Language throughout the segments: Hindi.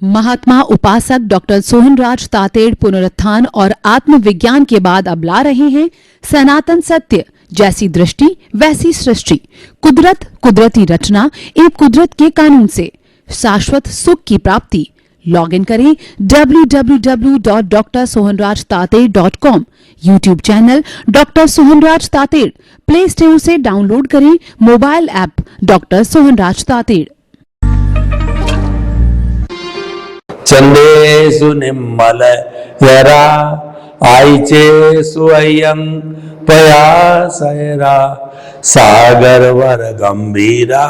महात्मा उपासक डॉक्टर सोहनराज तातेड़ पुनरुत्थान और आत्मविज्ञान के बाद अब ला रहे हैं सनातन सत्य, जैसी दृष्टि वैसी सृष्टि, कुदरत, कुदरती रचना एवं कुदरत के कानून से शाश्वत सुख की प्राप्ति। लॉगिन करें www.drsohanrajtated.com, YouTube channel doctor Sohanraj Tated, Play Store से डाउनलोड करें mobile app doctor Sohanraj Tated. चंदेषु निम्मल यरा आईचेषु अय्यं पयासयरा सागरवर गंभीरा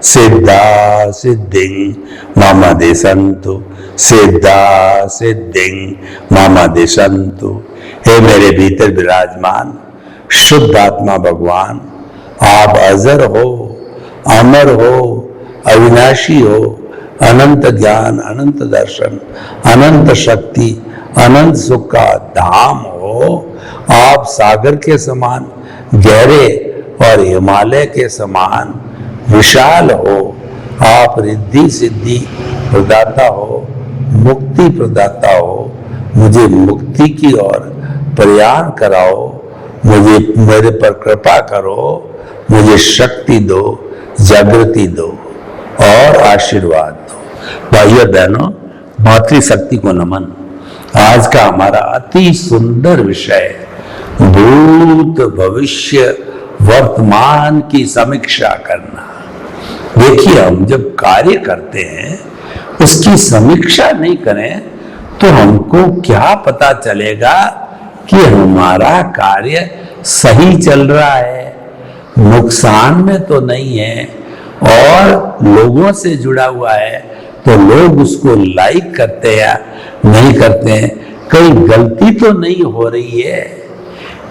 सिद्धा सिद्धिं मम दिशन्तु, सिद्धा सिद्धिं मम दिशन्तु। हे मेरे भीतर विराजमान शुद्ध आत्मा भगवान, आप अजर हो, अमर हो, अविनाशी हो, अनंत ज्ञान, अनंत दर्शन, अनंत शक्ति, अनंत सुख का धाम हो। आप सागर के समान गहरे और हिमालय के समान विशाल हो। आप रिद्धि सिद्धि प्रदाता हो, मुक्ति प्रदाता हो। मुझे मुक्ति की ओर प्रयाण कराओ, मुझे मेरे पर कृपा करो, मुझे शक्ति दो, जागृति दो और आशीर्वाद दो। भाइयों बहनों, मातृशक्ति को नमन। आज का हमारा अति सुंदर विषय भूत भविष्य वर्तमान की समीक्षा करना। देखिए, हम जब कार्य करते हैं उसकी समीक्षा नहीं करें तो हमको क्या पता चलेगा कि हमारा कार्य सही चल रहा है, नुकसान में तो नहीं है और लोगों से जुड़ा हुआ है तो लोग उसको लाइक करते हैं या नहीं करते हैं, कहीं गलती तो नहीं हो रही है।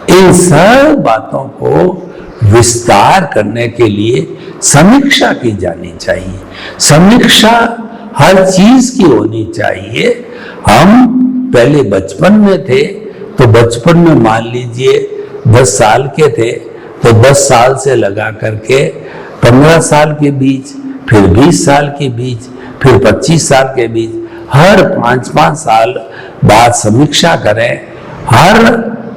इन सब बातों को विस्तार करने के लिए समीक्षा की जानी चाहिए। समीक्षा हर चीज की होनी चाहिए। हम पहले बचपन में थे तो बचपन में मान लीजिए 10 साल के थे तो 10 साल से लगा करके 15 साल के बीच, फिर 20 साल के बीच, फिर 25 साल के बीच, हर 5-5 साल बाद समीक्षा करें, हर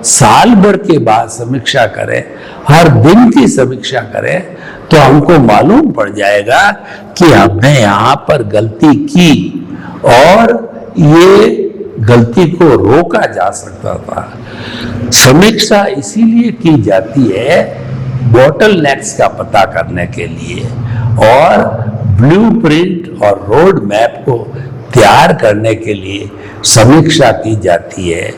साल भर के बाद समीक्षा करें, हर दिन की समीक्षा करें तो हमको मालूम पड़ जाएगा कि हमने यहाँ पर गलती की और ये गलती को रोका जा सकता था। समीक्षा इसीलिए की जाती है बॉटल नेक्स का पता करने के लिए और ब्लूप्रिंट और रोड मैप को तैयार करने के लिए समीक्षा की जाती है।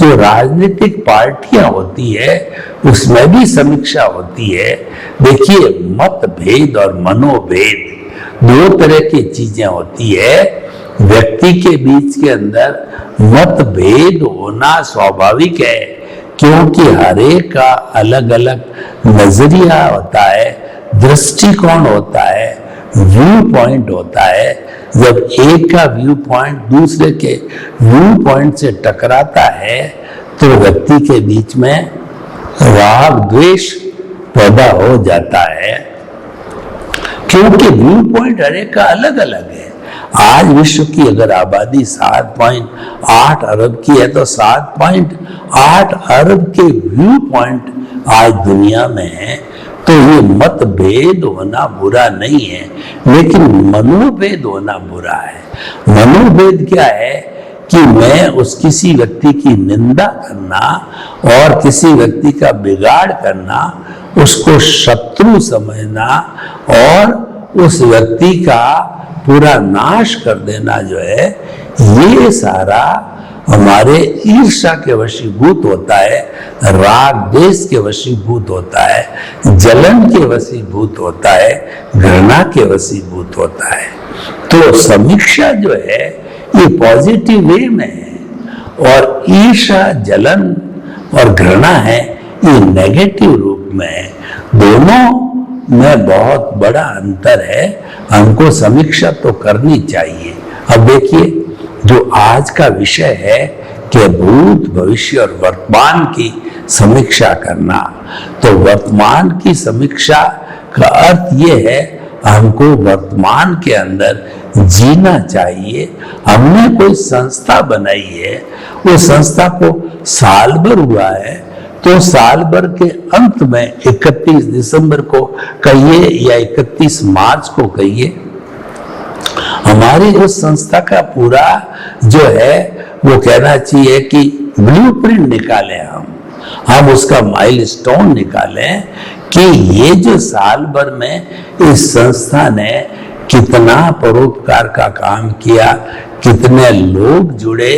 जो राजनीतिक पार्टियां होती है उसमें भी समीक्षा होती है। देखिए, मतभेद और मनोभेद दो तरह की चीजें होती है। व्यक्ति के बीच के अंदर मतभेद होना स्वाभाविक है क्योंकि हर एक का अलग अलग नजरिया होता है, दृष्टिकोण होता है, व्यू पॉइंट होता है। जब एक का व्यू पॉइंट दूसरे के व्यू पॉइंट से टकराता है तो व्यक्ति के बीच में राग द्वेष पैदा हो जाता है क्योंकि व्यू पॉइंट हर एक का अलग अलग है। आज विश्व की अगर आबादी 7.8 अरब की है तो 7.8 अरब के व्यू पॉइंट आज दुनिया में है। तो ये मतभेद होना बुरा नहीं है, लेकिन मनोभेद होना बुरा है। मनोभेद क्या है कि मैं उस किसी व्यक्ति की निंदा करना और किसी व्यक्ति का बिगाड़ करना, उसको शत्रु समझना और उस व्यक्ति का पूरा नाश कर देना जो है, ये सारा हमारे ईर्ष्या के वशीभूत होता है, राग देश के वशीभूत होता है, जलन के वशीभूत होता है, घृणा के वशीभूत होता है। तो समीक्षा जो है ये पॉजिटिव वे में है और ईर्ष्या, जलन और घृणा है ये नेगेटिव रूप में है। दोनों में बहुत बड़ा अंतर है। हमको समीक्षा तो करनी चाहिए। अब देखिए, जो आज का विषय है कि भूत भविष्य और वर्तमान की समीक्षा करना, तो वर्तमान की समीक्षा का अर्थ ये है हमको वर्तमान के अंदर जीना चाहिए। हमने कोई संस्था बनाई है, वो संस्था को साल भर हुआ है, तो साल भर के अंत में 31 दिसंबर को कहिए या 31 मार्च को कहिए, हमारी उस संस्था का पूरा जो है वो कहना चाहिए कि ब्लूप्रिंट निकालें, हम उसका माइलस्टोन निकालें कि ये जो साल भर में इस संस्था ने कितना परोपकार का काम किया, कितने लोग जुड़े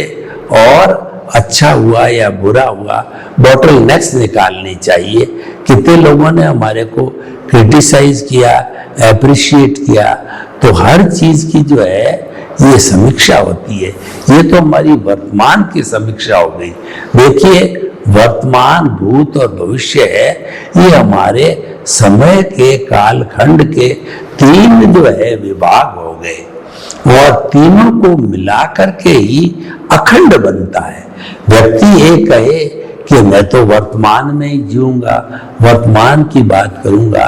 और अच्छा हुआ या बुरा हुआ, बॉटल नेक्स निकालनी चाहिए। कितने लोगों ने हमारे को क्रिटिसाइज किया, अप्रिशिएट किया, तो हर चीज की जो है ये समीक्षा होती है। ये तो हमारी वर्तमान की समीक्षा हो गई। देखिए, वर्तमान, भूत और भविष्य है, ये हमारे समय के कालखंड के 3 जो है विभाग हो गए, और तीनों को मिला करके ही अखंड बनता है। व्यक्ति ये कहे कि मैं तो वर्तमान में ही जीऊंगा, वर्तमान की बात करूंगा,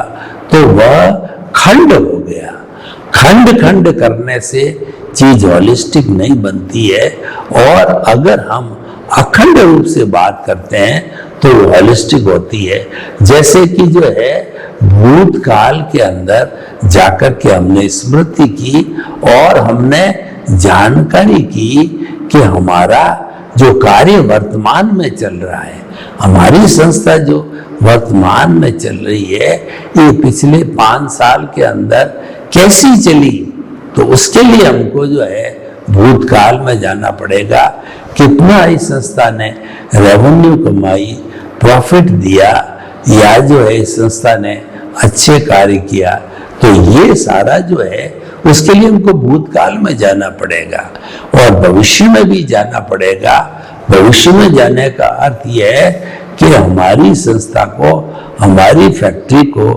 तो वह खंड हो गया। खंड खंड करने से चीज होलिस्टिक नहीं बनती है, और अगर हम अखंड रूप से बात करते हैं तो होलिस्टिक होती है। जैसे कि जो है भूतकाल के अंदर जाकर के हमने स्मृति की और हमने जानकारी की कि हमारा जो कार्य वर्तमान में चल रहा है, हमारी संस्था जो वर्तमान में चल रही है, ये पिछले 5 साल के अंदर कैसी चली, तो उसके लिए हमको जो है भूतकाल में जाना पड़ेगा। कितना इस संस्था ने रेवेन्यू कमाई, प्रॉफिट दिया, या जो है इस संस्था ने अच्छे कार्य किया, तो ये सारा जो है उसके लिए हमको भूतकाल में जाना पड़ेगा और भविष्य में भी जाना पड़ेगा। भविष्य में जाने का अर्थ यह है कि हमारी संस्था को, हमारी फैक्ट्री को,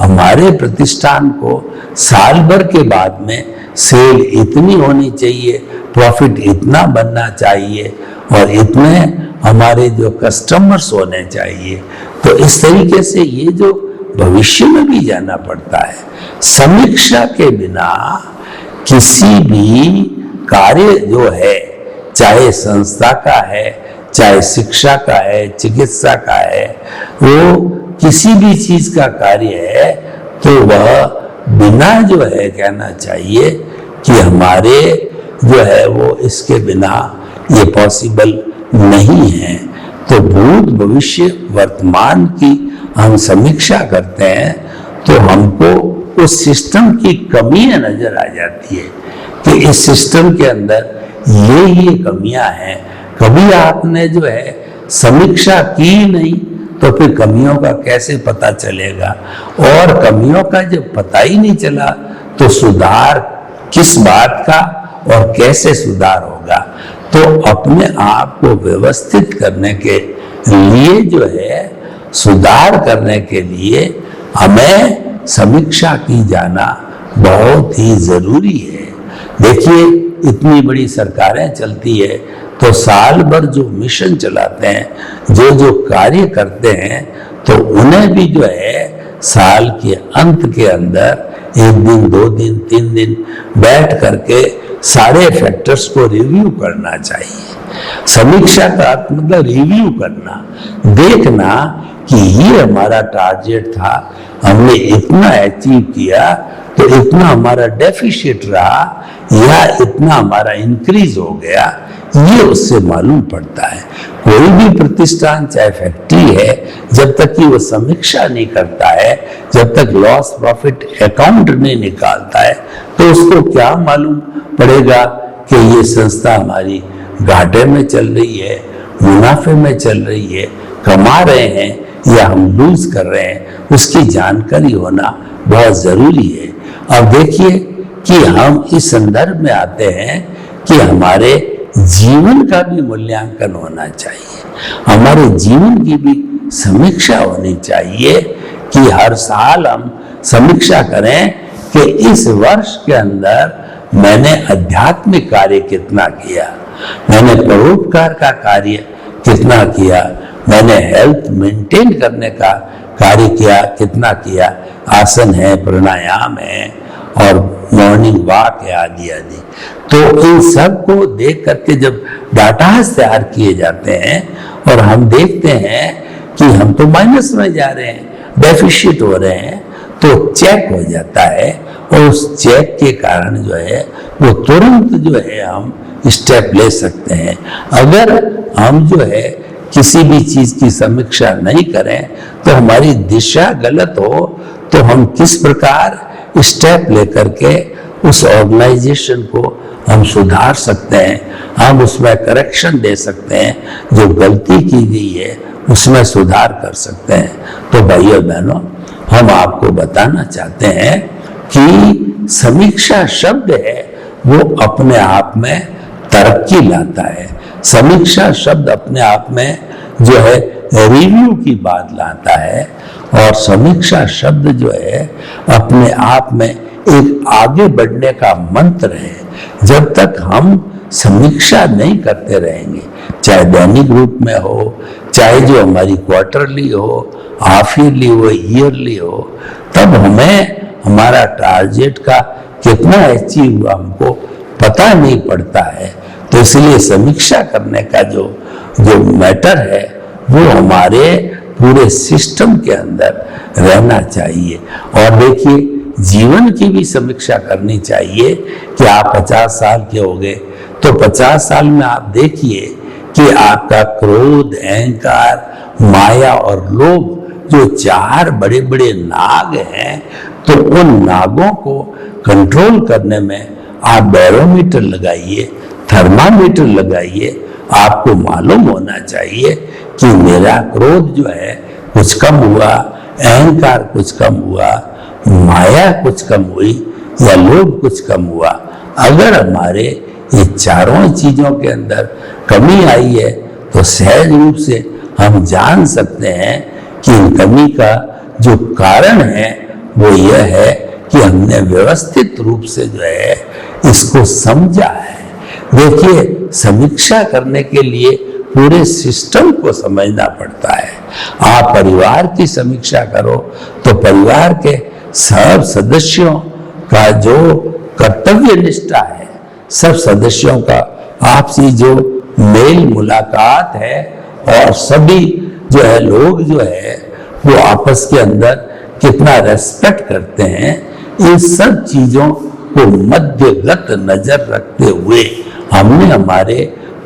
हमारे प्रतिष्ठान को साल भर के बाद में सेल इतनी होनी चाहिए, प्रॉफिट इतना बनना चाहिए, और इतने हमारे जो कस्टमर्स होने चाहिए। तो इस तरीके से ये जो भविष्य में भी जाना पड़ता है। समीक्षा के बिना किसी भी कार्य जो है, चाहे संस्था का है, चाहे शिक्षा का है, चिकित्सा का है, वो किसी भी चीज का कार्य है, तो वह बिना जो है कहना चाहिए कि हमारे जो है वो इसके बिना ये पॉसिबल नहीं है। तो भूत, भविष्य, वर्तमान की हम समीक्षा करते हैं तो हमको उस सिस्टम की कमियां नजर आ जाती है कि इस सिस्टम के अंदर ये कमियां हैं। कभी आपने जो है समीक्षा की नहीं तो फिर कमियों का कैसे पता चलेगा, और कमियों का जब पता ही नहीं चला तो सुधार किस बात का और कैसे सुधार होगा। तो अपने आप को व्यवस्थित करने के लिए जो है, सुधार करने के लिए हमें समीक्षा की जाना बहुत ही जरूरी है। देखिए, इतनी बड़ी सरकारें चलती है तो साल भर जो मिशन चलाते हैं, जो जो कार्य करते हैं, तो उन्हें भी जो है साल के अंत के अंदर 1 दिन, 2 दिन, 3 दिन बैठ करके सारे फैक्टर्स को रिव्यू करना चाहिए। समीक्षा का मतलब रिव्यू करना, देखना कि ये हमारा टारगेट था, हमने इतना अचीव किया, तो इतना हमारा डेफिशिएट रहा या इतना हमारा इंक्रीज हो गया, ये उससे मालूम पड़ता है। कोई भी प्रतिष्ठान चाहे फैक्ट्री है, जब तक कि वो समीक्षा नहीं करता है, जब तक लॉस प्रॉफिट अकाउंट नहीं निकालता है, तो उसको क्या मालूम पड़ेगा कि ये संस्था हमारी घाटे में चल रही है, मुनाफे में चल रही है, कमा रहे हैं या हम लूज कर रहे हैं। उसकी जानकारी होना बहुत जरूरी है। अब देखिए कि हम इस संदर्भ में आते हैं कि हमारे जीवन का भी मूल्यांकन होना चाहिए, हमारे जीवन की भी समीक्षा होनी चाहिए कि हर साल हम समीक्षा करें कि इस वर्ष के अंदर मैंने आध्यात्मिक कार्य कितना किया, मैंने परोपकार का कार्य कितना किया, मैंने हेल्थ मेंटेन करने का कार्य किया कितना किया, आसन है, प्राणायाम है, और मॉर्निंग वॉक है, आदि आदि। तो इन सब को देख करके जब डाटा तैयार किए जाते हैं और हम देखते हैं कि हम तो माइनस में जा रहे हैं, डेफिशिट हो रहे हैं, तो चेक हो जाता है और उस चेक के कारण जो है वो तुरंत जो है हम स्टेप ले सकते हैं। अगर हम जो है किसी भी चीज की समीक्षा नहीं करें तो हमारी दिशा गलत हो तो हम किस प्रकार स्टेप लेकर के उस ऑर्गेनाइजेशन को हम सुधार सकते हैं, हम उसमें करेक्शन दे सकते हैं, जो गलती की गई है उसमें सुधार कर सकते हैं। तो भाइयों बहनों, हम आपको बताना चाहते हैं कि समीक्षा शब्द है वो अपने आप में तरक्की लाता है। समीक्षा शब्द अपने आप में जो है रिव्यू की बात लाता है और समीक्षा शब्द जो है अपने आप में एक आगे बढ़ने का मंत्र है। जब तक हम समीक्षा नहीं करते रहेंगे, चाहे दैनिक रूप में हो, चाहे जो हमारी क्वार्टरली हो, हाफ ईयरली हो, ईयरली हो, तब हमें हमारा टारगेट का कितना अचीव हुआ हमको पता नहीं पड़ता है। तो इसलिए समीक्षा करने का जो मैटर है वो हमारे पूरे सिस्टम के अंदर रहना चाहिए। और देखिए, जीवन की भी समीक्षा करनी चाहिए कि आप 50 साल के हो गए तो 50 साल में आप देखिए कि आपका क्रोध, अहंकार, माया और लोभ जो 4 बड़े बड़े नाग हैं, तो उन नागों को कंट्रोल करने में आप बैरोमीटर लगाइए, थर्मामीटर लगाइए। आपको मालूम होना चाहिए कि मेरा क्रोध जो है कुछ कम हुआ, अहंकार कुछ कम हुआ, माया कुछ कम हुई या लोभ कुछ कम हुआ। अगर हमारे ये चारों चीजों के अंदर कमी आई है तो सहज रूप से हम जान सकते हैं कि इन कमी का जो कारण है वो यह है कि हमने व्यवस्थित रूप से जो है इसको समझा है। देखिए, समीक्षा करने के लिए पूरे सिस्टम को समझना पड़ता है। आप परिवार की समीक्षा करो तो परिवार के सब सदस्यों का जो कर्तव्य निष्ठा है, सब सदस्यों का आपसी जो मेल मुलाकात है और सभी जो है लोग जो है वो आपस के अंदर कितना रेस्पेक्ट करते हैं, इन सब चीजों को मध्यगत नजर रखते हुए हमने हमारे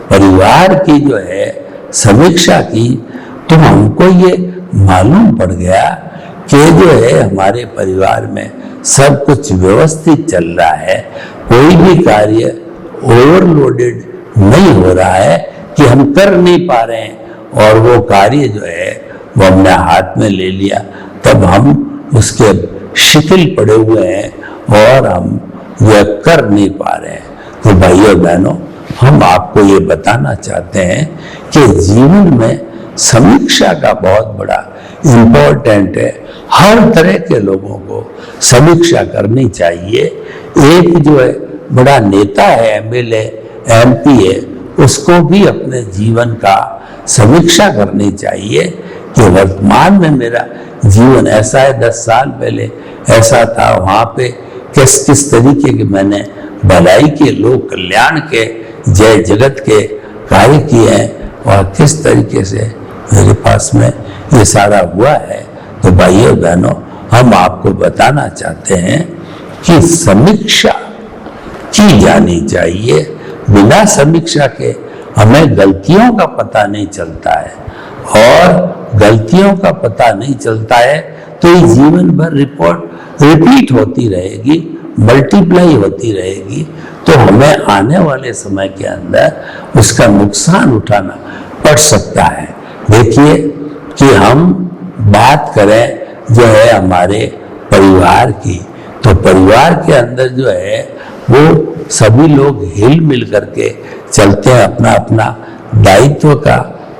परिवार की जो है समीक्षा की तो हमको ये मालूम पड़ गया कि जो है हमारे परिवार में सब कुछ व्यवस्थित चल रहा है, कोई भी कार्य ओवरलोडेड नहीं हो रहा है कि हम कर नहीं पा रहे हैं और वो कार्य जो है वो हमने हाथ में ले लिया, तब हम उसके शिथिल पड़े हुए हैं और हम यह कर नहीं पा रहे हैं। तो भाइयों बहनों, हम आपको ये बताना चाहते हैं कि जीवन में समीक्षा का बहुत बड़ा इम्पोर्टेंट है। हर तरह के लोगों को समीक्षा करनी चाहिए। एक जो है बड़ा नेता है, एमएलए, एमपी है, उसको भी अपने जीवन का समीक्षा करनी चाहिए कि वर्तमान में मेरा जीवन ऐसा है, 10 साल पहले ऐसा था, वहाँ पे किस किस तरीके के मैंने भलाई के, लोक कल्याण के, जय जगत के कार्य किए हैं और किस तरीके से मेरे पास में ये सारा हुआ है। तो भाइयों बहनों, हम आपको बताना चाहते हैं कि समीक्षा की जानी चाहिए। बिना समीक्षा के हमें गलतियों का पता नहीं चलता है और गलतियों का पता नहीं चलता है तो ये जीवन भर रिपोर्ट रिपीट होती रहेगी, मल्टीप्लाई होती रहेगी, तो हमें आने वाले समय के अंदर उसका नुकसान उठाना पड़ सकता है। देखिए कि हम बात करें जो है हमारे परिवार की, तो परिवार के अंदर जो है वो सभी लोग हिल मिल करके चलते हैं, अपना अपना दायित्व का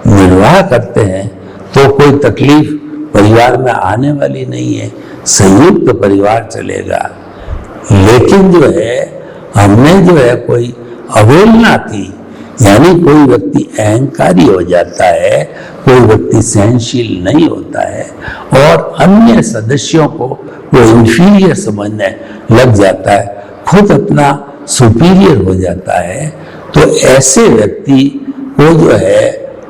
निर्वाह करते हैं, तो कोई तकलीफ परिवार में आने वाली नहीं है, संयुक्त परिवार चलेगा। लेकिन जो है हमने जो है कोई अवहेलना की यानी कोई व्यक्ति अहंकारी हो जाता है, कोई व्यक्ति सहनशील नहीं होता है और अन्य सदस्यों को वो इंफीरियर समझने लग जाता है, खुद अपना सुपीरियर हो जाता है, तो ऐसे व्यक्ति को जो है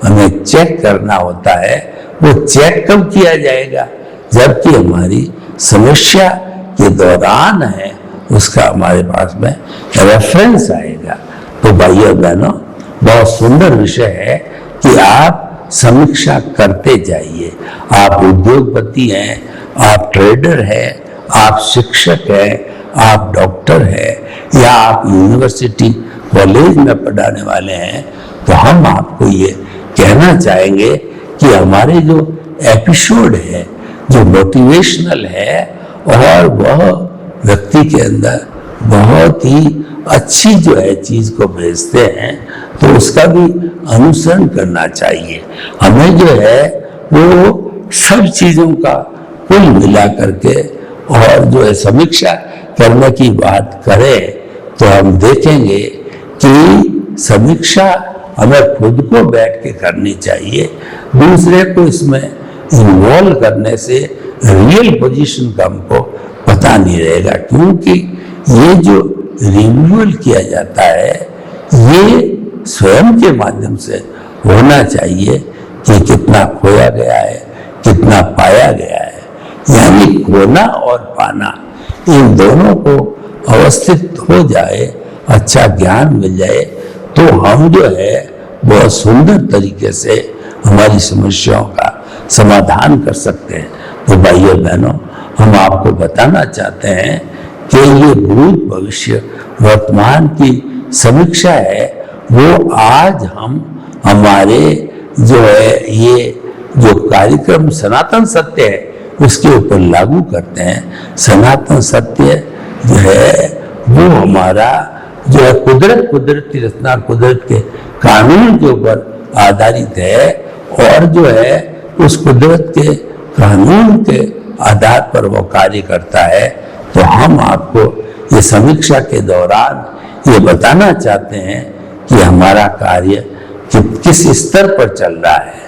हमें चेक करना होता है। वो चेक कब किया जाएगा? जबकि हमारी समस्या के दौरान है, उसका हमारे पास में रेफरेंस आएगा। तो भाइयों बहनों, बहुत सुंदर विषय है कि आप समीक्षा करते जाइए। आप उद्योगपति हैं, आप ट्रेडर हैं, आप शिक्षक हैं, आप डॉक्टर हैं या आप यूनिवर्सिटी कॉलेज में पढ़ाने वाले हैं, तो हम आपको ये कहना चाहेंगे कि हमारे जो एपिसोड है, जो मोटिवेशनल है और वह व्यक्ति के अंदर बहुत ही अच्छी जो है चीज को भेजते हैं, तो उसका भी अनुसरण करना चाहिए। हमें जो है वो सब चीजों का कुल मिला करके और जो है समीक्षा करने की बात करें, तो हम देखेंगे कि समीक्षा हमें खुद को बैठ के करनी चाहिए। दूसरे को इसमें इन्वॉल्व करने से रियल पोजीशन का हमको पता नहीं रहेगा, क्योंकि ये जो रिन्यूअल किया जाता है ये स्वयं के माध्यम से होना चाहिए कि कितना खोया गया है, कितना पाया गया है। यानी खोना और पाना, इन दोनों को अवस्थित हो जाए, अच्छा ज्ञान मिल जाए, तो हम जो है बहुत सुंदर तरीके से हमारी समस्याओं का समाधान कर सकते हैं। तो भाइयों बहनों, हम आपको बताना चाहते हैं कि ये भूत भविष्य वर्तमान की समीक्षा है, वो आज हम हमारे जो है ये जो कार्यक्रम सनातन सत्य है उसके ऊपर लागू करते हैं। सनातन सत्य जो है वो हमारा जो है कुदरती रचना, कुदरत के कानून के ऊपर आधारित है और जो है उस कुदरत के कानून के आधार पर वो कार्य करता है। तो हम आपको ये समीक्षा के दौरान ये बताना चाहते हैं कि हमारा कार्य किस स्तर पर चल रहा है,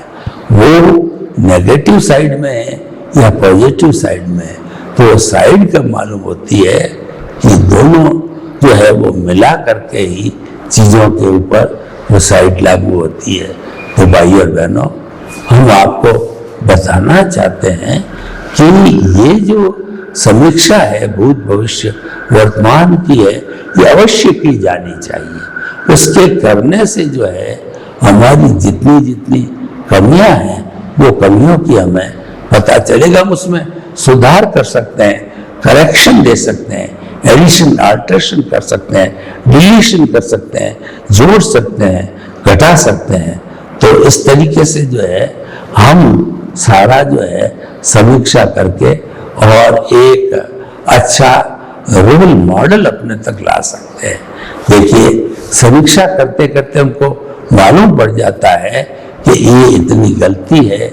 वो नेगेटिव साइड में है या पॉजिटिव साइड में है। तो साइड का मालूम होती है कि दोनों जो है वो मिला करके ही चीज़ों के ऊपर वो साइड लागू होती है। तो भाइयों और बहनों, हम आपको बताना चाहते हैं कि ये जो समीक्षा है भूत भविष्य वर्तमान की है, ये अवश्य की जानी चाहिए। उसके करने से जो है हमारी जितनी जितनी कमियां हैं, वो कमियों की हमें पता चलेगा, हम उसमें सुधार कर सकते हैं, करेक्शन दे सकते हैं, एडिशन अल्ट्रेशन कर सकते हैं, डिलीशन कर सकते हैं, जोड़ सकते हैं, घटा सकते हैं। तो इस तरीके से जो है हम सारा जो है समीक्षा करके और एक अच्छा रोल मॉडल अपने तक ला सकते हैं। देखिए, समीक्षा करते करते हमको मालूम पड़ जाता है कि ये इतनी गलती है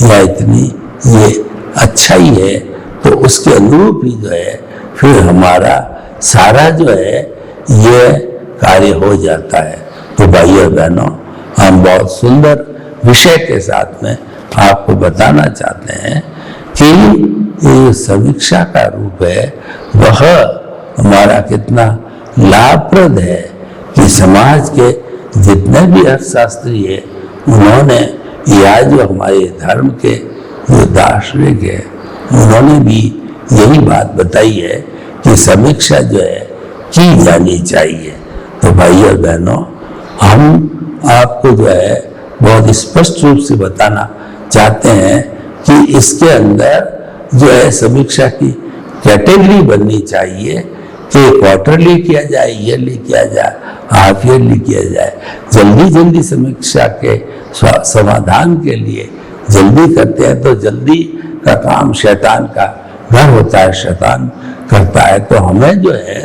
या इतनी ये अच्छाई है, तो उसके अनुरूप ही जो है फिर हमारा सारा जो है ये कार्य हो जाता है। तो भाइयों बहनों, हम बहुत सुंदर विषय के साथ में आपको बताना चाहते हैं कि ये समीक्षा का रूप है, वह हमारा कितना लाभप्रद है कि समाज के जितने भी अर्थशास्त्री है, उन्होंने या जो हमारे धर्म के जो दार्शनिक है, उन्होंने भी यही बात बताई है कि समीक्षा जो है की जानी चाहिए। तो भाइयों बहनों, हम आपको जो है बहुत स्पष्ट रूप से बताना चाहते हैं कि इसके अंदर जो है समीक्षा की कैटेगरी बननी चाहिए कि क्वार्टरली किया जाए, ईयरली किया जाए, हाफ ईयरली किया जाए। जल्दी जल्दी समीक्षा के समाधान के लिए जल्दी करते हैं तो जल्दी का काम शैतान का घर होता है, शैतान करता है। तो हमें जो है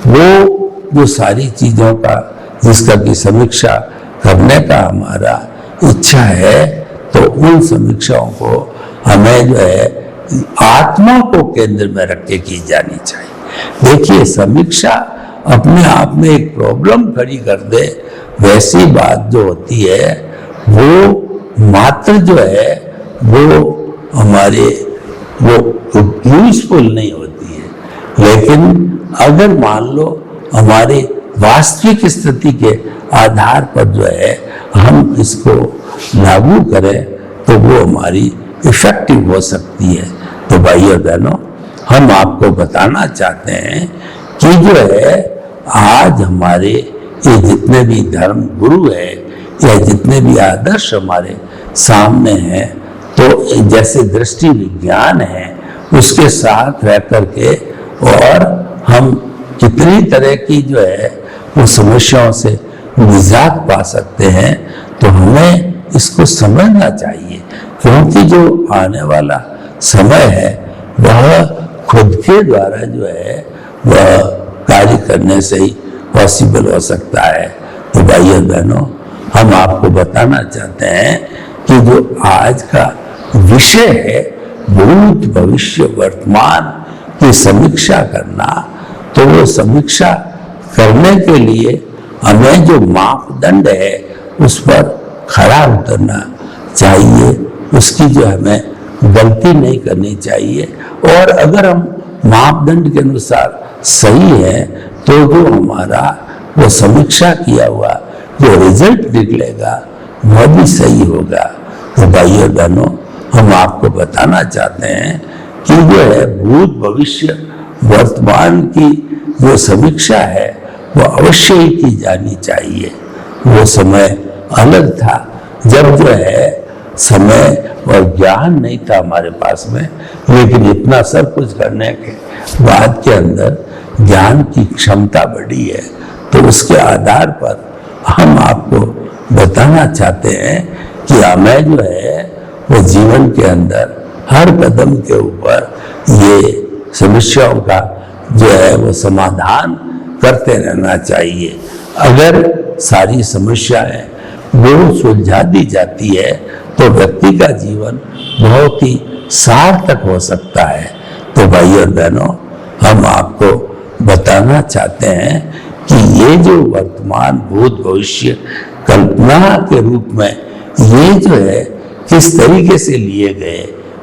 वो जो सारी चीज़ों का जिसका की समीक्षा करने का हमारा इच्छा है, तो उन समीक्षाओं को हमें जो है आत्मा को केंद्र में रख के की जानी चाहिए। देखिए, समीक्षा अपने आप में एक प्रॉब्लम खड़ी कर दे वैसी बात जो होती है वो मात्र जो है वो हमारे वो यूजफुल नहीं होती है। लेकिन अगर मान लो हमारे वास्तविक स्थिति के आधार पर जो है हम इसको लागू करें तो वो हमारी इफेक्टिव हो सकती है। तो भाइयों बहनों, हम आपको बताना चाहते हैं कि जो है आज हमारे ये जितने भी धर्म गुरु है या जितने भी आदर्श हमारे सामने हैं, तो जैसे दृष्टि विज्ञान है उसके साथ रह करके और हम कितनी तरह की जो है वो समस्याओं से निजात पा सकते हैं, तो हमें इसको समझना चाहिए। क्योंकि जो आने वाला समय है वह खुद के द्वारा जो है वह कार्य करने से ही पॉसिबल हो सकता है। तो भाइयों बहनों, हम आपको बताना चाहते हैं कि जो आज का विषय है भूत भविष्य वर्तमान की समीक्षा करना, तो वो समीक्षा करने के लिए हमें जो मापदंड है उस पर खरा उतरना चाहिए, उसकी जो हमें गलती नहीं करनी चाहिए। और अगर हम मापदंड के अनुसार सही है तो जो हमारा वो समीक्षा किया हुआ जो रिजल्ट निकलेगा वह भी सही होगा। तो भाइयों बहनों, हम आपको बताना चाहते हैं कि जो है भूत भविष्य वर्तमान की जो समीक्षा है वो अवश्य ही की जानी चाहिए। वो समय अलग था जब जो है समय और ज्ञान नहीं था हमारे पास में, लेकिन इतना सब कुछ करने के बाद के अंदर ज्ञान की क्षमता बढ़ी है। तो उसके आधार पर हम आपको बताना चाहते हैं कि हमें जो है वो जीवन के अंदर हर कदम के ऊपर ये समस्याओं का जो है वो समाधान करते रहना चाहिए। अगर सारी समस्याएं वो सुलझा दी जाती है तो व्यक्ति का जीवन बहुत ही सार्थक हो सकता है। तो भाइयों और बहनों, हम आपको बताना चाहते हैं कि ये जो वर्तमान भूत भविष्य कल्पना के रूप में ये जो है किस तरीके से लिए गए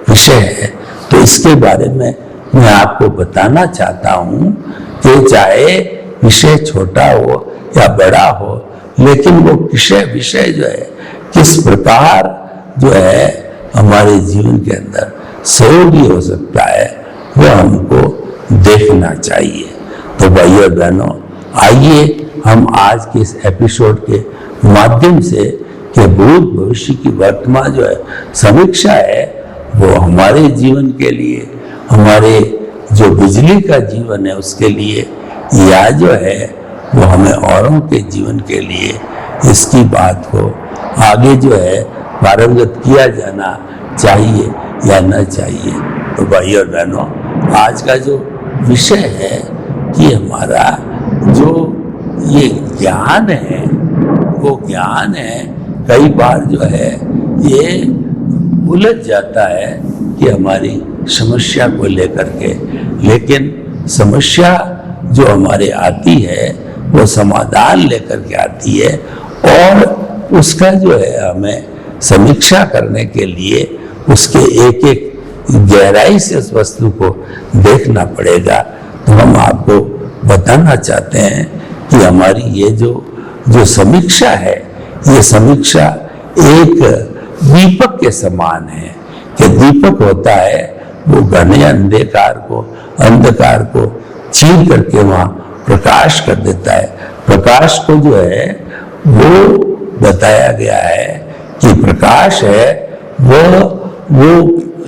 विषय है, तो इसके बारे में मैं आपको बताना चाहता हूँ कि चाहे विषय छोटा हो या बड़ा हो, लेकिन वो विषय जो है किस प्रकार जो है हमारे जीवन के अंदर सहयोगी हो सकता है वो हमको देखना चाहिए। तो भाइयों बहनों, आइए हम आज के इस एपिसोड के माध्यम से कि भूत भविष्य की वर्तमान जो है समीक्षा है वो हमारे जीवन के लिए, हमारे जो बिजली का जीवन है उसके लिए, या जो है वो हमें औरों के जीवन के लिए इसकी बात को आगे जो है पारंगत किया जाना चाहिए या न चाहिए। तो भाइयों और बहनों, आज का जो विषय है कि हमारा जो ये ज्ञान है वो ज्ञान है कई बार जो है ये उलझ जाता है कि हमारी समस्या को लेकर के, लेकिन समस्या जो हमारे आती है वो समाधान लेकर के आती है और उसका जो है हमें समीक्षा करने के लिए उसके एक एक गहराई से उस वस्तु को देखना पड़ेगा। तो हम आपको बताना चाहते हैं कि हमारी ये जो समीक्षा है, ये समीक्षा एक दीपक के समान है कि दीपक होता है वो घने अंधकार को चीर करके वहाँ प्रकाश कर देता है। प्रकाश को जो है वो बताया गया है कि प्रकाश है वो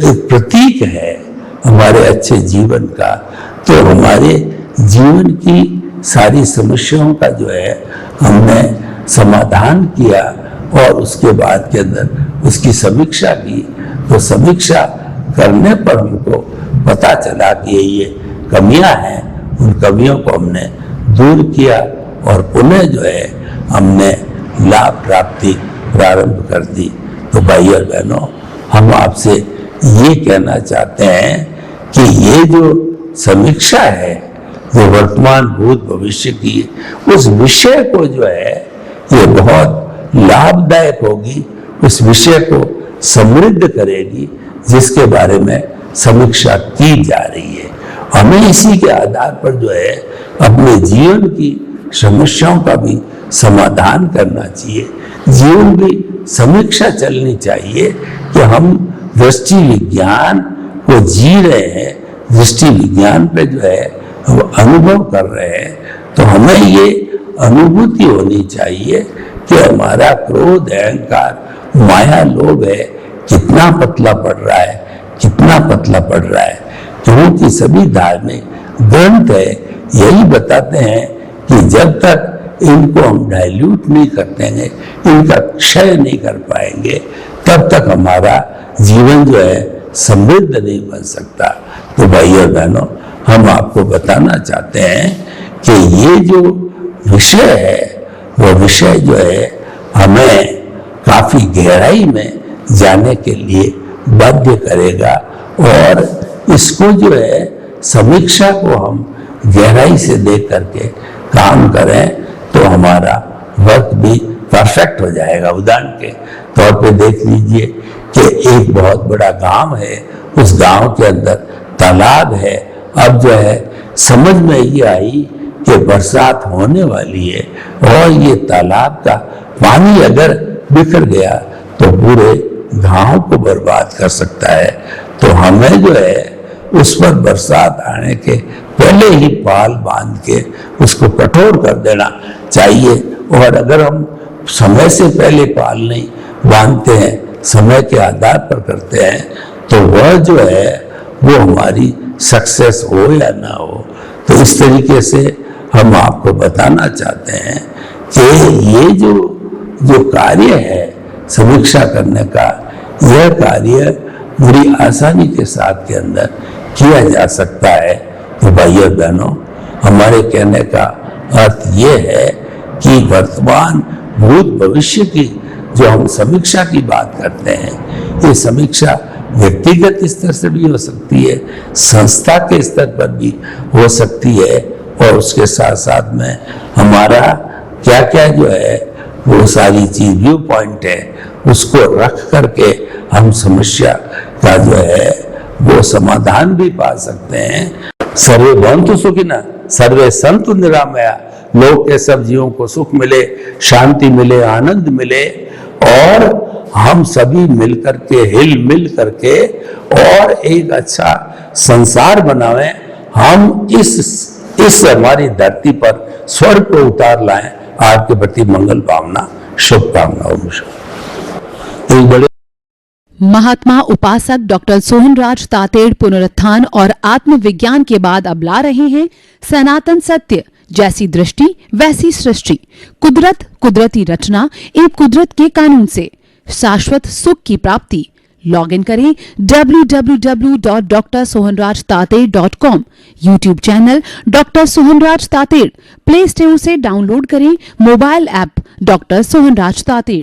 एक प्रतीक है हमारे अच्छे जीवन का। तो हमारे जीवन की सारी समस्याओं का जो है हमने समाधान किया और उसके बाद के अंदर उसकी समीक्षा की, तो समीक्षा करने पर हमको पता चला कि ये कमियां हैं, उन कमियों को हमने दूर किया और पुनः जो है हमने लाभ प्राप्ति प्रारंभ कर दी। तो भाइयों और बहनों, हम आपसे ये कहना चाहते हैं कि ये जो समीक्षा है जो वर्तमान भूत भविष्य की, उस विषय को जो है ये बहुत लाभदायक होगी, उस विषय को समृद्ध करेगी जिसके बारे में समीक्षा की जा रही है। हमें इसी के आधार पर जो है अपने जीवन की समस्याओं का भी समाधान करना चाहिए। जीवन की समीक्षा चलनी चाहिए कि हम दृष्टि विज्ञान को जी रहे हैं, दृष्टि विज्ञान पे जो है हम अनुभव कर रहे हैं, तो हमें ये अनुभूति होनी चाहिए कि हमारा क्रोध, अहंकार, माया, लोभ है कितना पतला पड़ रहा है, कितना पतला पड़ रहा है। क्योंकि सभी धार्मिक ग्रंथ है यही बताते हैं कि जब तक इनको हम डाइल्यूट नहीं करते हैं, इनका क्षय नहीं कर पाएंगे, तब तक हमारा जीवन जो है समृद्ध नहीं बन सकता। तो भाइयों बहनों, हम आपको बताना चाहते हैं कि ये जो विषय है वो विषय जो है हमें काफी गहराई में जाने के लिए बाध्य करेगा, और इसको जो है समीक्षा को हम गहराई से देख करके काम करें तो हमारा वर्क भी परफेक्ट हो जाएगा। उदाहरण के तौर पे देख लीजिए कि एक बहुत बड़ा गांव है, उस गांव के अंदर तालाब है। अब जो है समझ में ये आई कि बरसात होने वाली है और ये तालाब का पानी अगर बिखर गया तो पूरे गांव को बर्बाद कर सकता है। तो हमें जो है उस पर बरसात आने के पहले ही पाल बांध के उसको कठोर कर देना चाहिए। और अगर हम समय से पहले पाल नहीं बांधते हैं, समय के आधार पर करते हैं, तो वह जो है वो हमारी सक्सेस हो या ना हो। तो इस तरीके से हम आपको बताना चाहते हैं कि ये जो कार्य है समीक्षा करने का, यह कार्य बड़ी आसानी के साथ के अंदर किया जा सकता है। तो भाइयों बहनों, हमारे कहने का अर्थ ये है कि वर्तमान, भूत, भविष्य की जो हम समीक्षा की बात करते हैं, ये समीक्षा व्यक्तिगत स्तर से भी हो सकती है, संस्था के स्तर पर भी हो सकती है, और उसके साथ साथ में हमारा क्या क्या जो है वो सारी चीज व्यू पॉइंट है उसको रख करके हम समस्या का जो है वो समाधान भी पा सकते हैं। सर्वे भवन्तु सुखिनः, सर्वे सन्तु निरामया। लोक के सब जीवों को सुख मिले, शांति मिले, आनंद मिले, और हम सभी मिलकर के, हिल मिल करके और एक अच्छा संसार बनावें। हम इस हमारी धरती पर स्वर्ग को उतार लाएं। आपके प्रति मंगल भावना, शुभकामनाओं। एक बड़े महात्मा उपासक डॉक्टर सोहनराज तातेड़ पुनरुत्थान और आत्मविज्ञान के बाद अब ला रहे हैं सनातन सत्य, जैसी दृष्टि वैसी सृष्टि, कुदरत, कुदरती रचना एवं कुदरत के कानून से शाश्वत सुख की प्राप्ति। लॉग इन करें www.drsohanrajtated.com, YouTube channel doctor Sohanraj Tated, Play Store से डाउनलोड करें mobile app doctor Sohanraj Tated.